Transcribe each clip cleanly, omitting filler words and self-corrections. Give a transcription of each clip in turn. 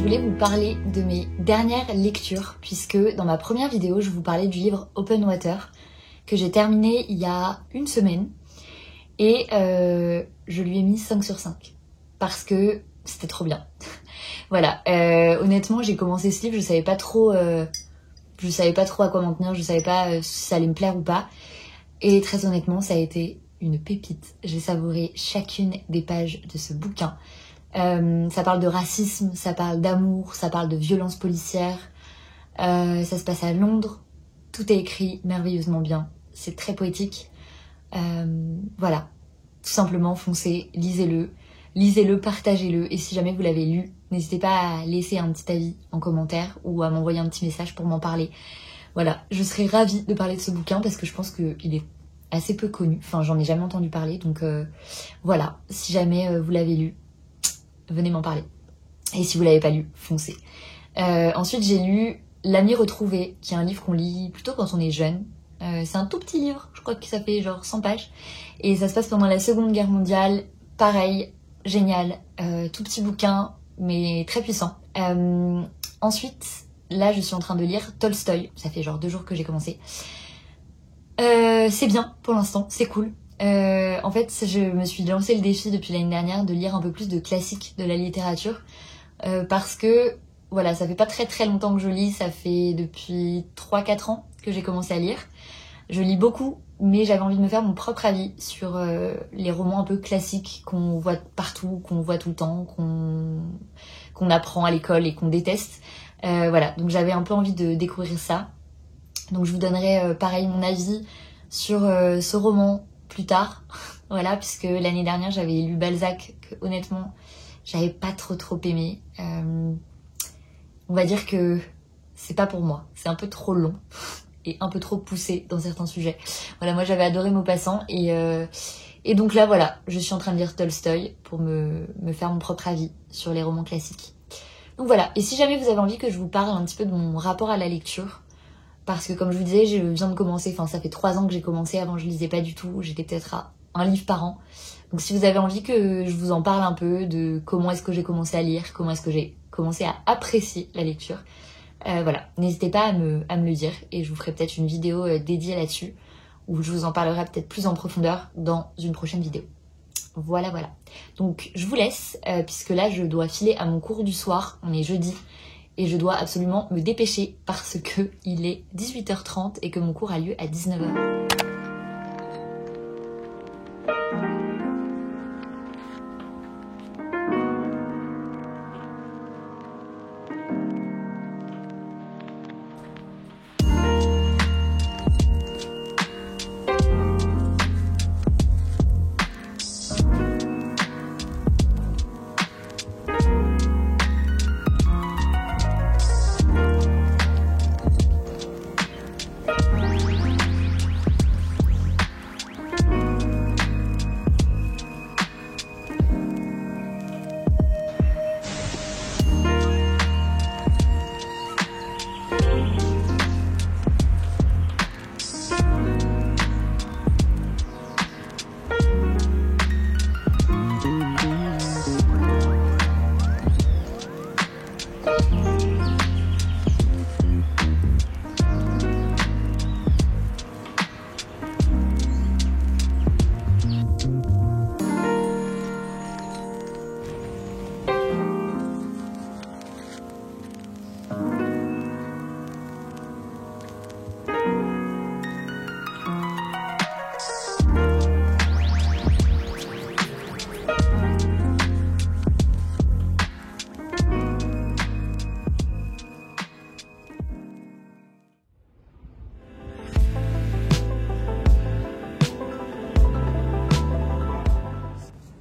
voulais vous parler de mes dernières lectures, puisque dans ma première vidéo, je vous parlais du livre Open Water, que j'ai terminé il y a une semaine, et je lui ai mis 5 sur 5, parce que c'était trop bien. Voilà, honnêtement, j'ai commencé ce livre, je savais pas trop à quoi m'en tenir, je savais pas si ça allait me plaire ou pas, et très honnêtement, ça a été une pépite. J'ai savouré chacune des pages de ce bouquin. Ça parle de racisme, ça parle d'amour, ça parle de violence policière, ça se passe à Londres, tout est écrit merveilleusement bien, c'est très poétique. Voilà, tout simplement foncez, lisez-le, partagez-le, et si jamais vous l'avez lu, n'hésitez pas à laisser un petit avis en commentaire ou à m'envoyer un petit message pour m'en parler. Voilà, je serais ravie de parler de ce bouquin parce que je pense qu'il est assez peu connu, enfin j'en ai jamais entendu parler, donc voilà, si jamais vous l'avez lu, venez m'en parler. Et si vous l'avez pas lu, foncez. Ensuite, j'ai lu L'ami retrouvé, qui est un livre qu'on lit plutôt quand on est jeune. C'est un tout petit livre, je crois que ça fait genre 100 pages. Et ça se passe pendant la Seconde Guerre mondiale. Pareil, génial. Tout petit bouquin, mais très puissant. Ensuite, là, je suis en train de lire Tolstoï. Ça fait genre 2 jours que j'ai commencé. C'est bien pour l'instant, c'est cool. En fait, je me suis lancé le défi depuis l'année dernière de lire un peu plus de classiques de la littérature parce que voilà, ça fait pas très longtemps que je lis, ça fait depuis 3-4 ans que j'ai commencé à lire. Je lis beaucoup, mais j'avais envie de me faire mon propre avis sur les romans un peu classiques qu'on voit partout, qu'on voit tout le temps, qu'on apprend à l'école et qu'on déteste. Voilà, donc j'avais un peu envie de découvrir ça. Donc je vous donnerai pareil mon avis sur ce roman plus tard, voilà, puisque l'année dernière j'avais lu Balzac, que honnêtement j'avais pas trop aimé. On va dire que c'est pas pour moi, c'est un peu trop long et un peu trop poussé dans certains sujets. Voilà, moi j'avais adoré Maupassant et donc là voilà, je suis en train de lire Tolstoï pour me faire mon propre avis sur les romans classiques. Donc voilà, et si jamais vous avez envie que je vous parle un petit peu de mon rapport à la lecture, parce que comme je vous disais, je viens de commencer, enfin ça fait 3 ans que j'ai commencé, avant je lisais pas du tout, j'étais peut-être à 1 livre par an. Donc si vous avez envie que je vous en parle un peu de comment est-ce que j'ai commencé à lire, comment est-ce que j'ai commencé à apprécier la lecture, voilà, n'hésitez pas à me le dire et je vous ferai peut-être une vidéo dédiée là-dessus où je vous en parlerai peut-être plus en profondeur dans une prochaine vidéo. Voilà. Donc je vous laisse puisque là je dois filer à mon cours du soir, on est jeudi. Et je dois absolument me dépêcher parce que il est 18h30 et que mon cours a lieu à 19h.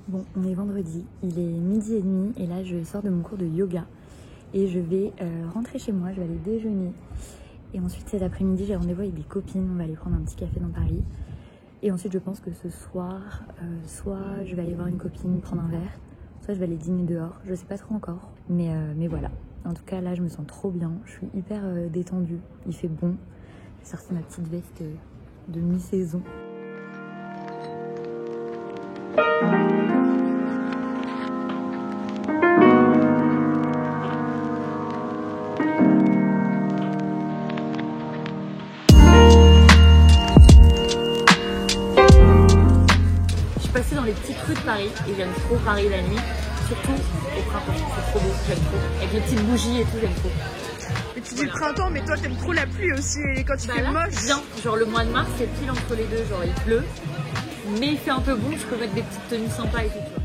Bon, on est vendredi, il est 12h30 et là je sors de mon cours de yoga et je vais rentrer chez moi, je vais aller déjeuner et ensuite cet après-midi j'ai rendez-vous avec des copines, on va aller prendre un petit café dans Paris et ensuite je pense que ce soir, soit je vais aller voir une copine prendre un verre, soit je vais aller dîner dehors, je sais pas trop encore, mais voilà. En tout cas là je me sens trop bien, je suis hyper détendue, il fait bon, j'ai sorti ma petite veste de mi-saison. Paris et j'aime trop Paris la nuit, surtout au printemps, c'est trop beau, j'aime trop. Avec les petites bougies et tout, j'aime trop. Et tu dis le printemps, mais toi t'aimes trop la pluie aussi, et quand il fait là, moche. bien, genre le mois de mars c'est pile entre les deux, genre il pleut, mais il fait un peu bon, je peux mettre des petites tenues sympas et tout, tu vois.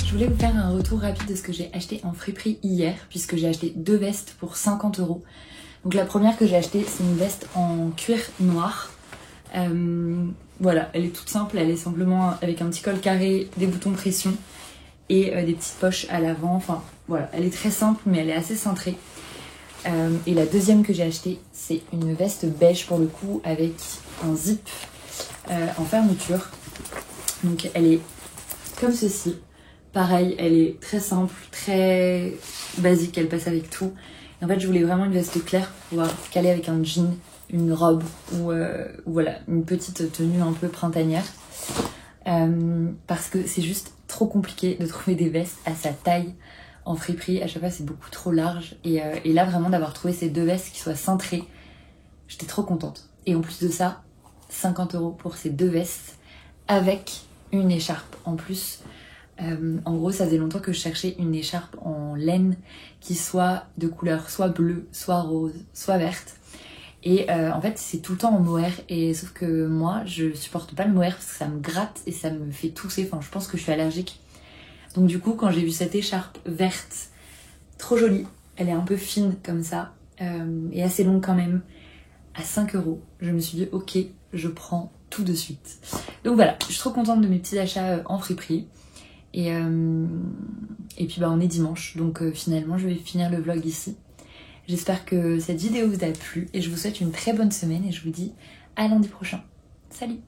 Je voulais vous faire un retour rapide de ce que j'ai acheté en friperie hier, puisque j'ai acheté 2 vestes pour 50 €. Donc la première que j'ai achetée, c'est une veste en cuir noir. Voilà, elle est toute simple, elle est simplement avec un petit col carré, des boutons pression et des petites poches à l'avant. Enfin voilà, elle est très simple mais elle est assez cintrée. Et la deuxième que j'ai achetée, c'est une veste beige pour le coup avec un zip en fermeture. Donc elle est comme ceci. Pareil, elle est très simple, très basique, elle passe avec tout. Et en fait, je voulais vraiment une veste claire pour pouvoir caler avec un jean, une robe ou voilà, une petite tenue un peu printanière. Parce que c'est juste trop compliqué de trouver des vestes à sa taille en friperie. À chaque fois, c'est beaucoup trop large. Et là, vraiment, d'avoir trouvé ces 2 vestes qui soient cintrées, j'étais trop contente. Et en plus de ça, 50 € pour ces 2 vestes avec une écharpe en plus. En gros, ça faisait longtemps que je cherchais une écharpe en laine qui soit de couleur soit bleue, soit rose, soit verte. Et en fait, c'est tout le temps en mohair. Et sauf que moi, je supporte pas le mohair parce que ça me gratte et ça me fait tousser. Enfin, je pense que je suis allergique. Donc du coup, quand j'ai vu cette écharpe verte, trop jolie, elle est un peu fine comme ça et assez longue quand même, à 5 €, je me suis dit ok, je prends tout de suite. Donc voilà, je suis trop contente de mes petits achats en friperie. Et puis bah on est dimanche, donc finalement je vais finir le vlog ici. J'espère que cette vidéo vous a plu et je vous souhaite une très bonne semaine et je vous dis à lundi prochain. Salut!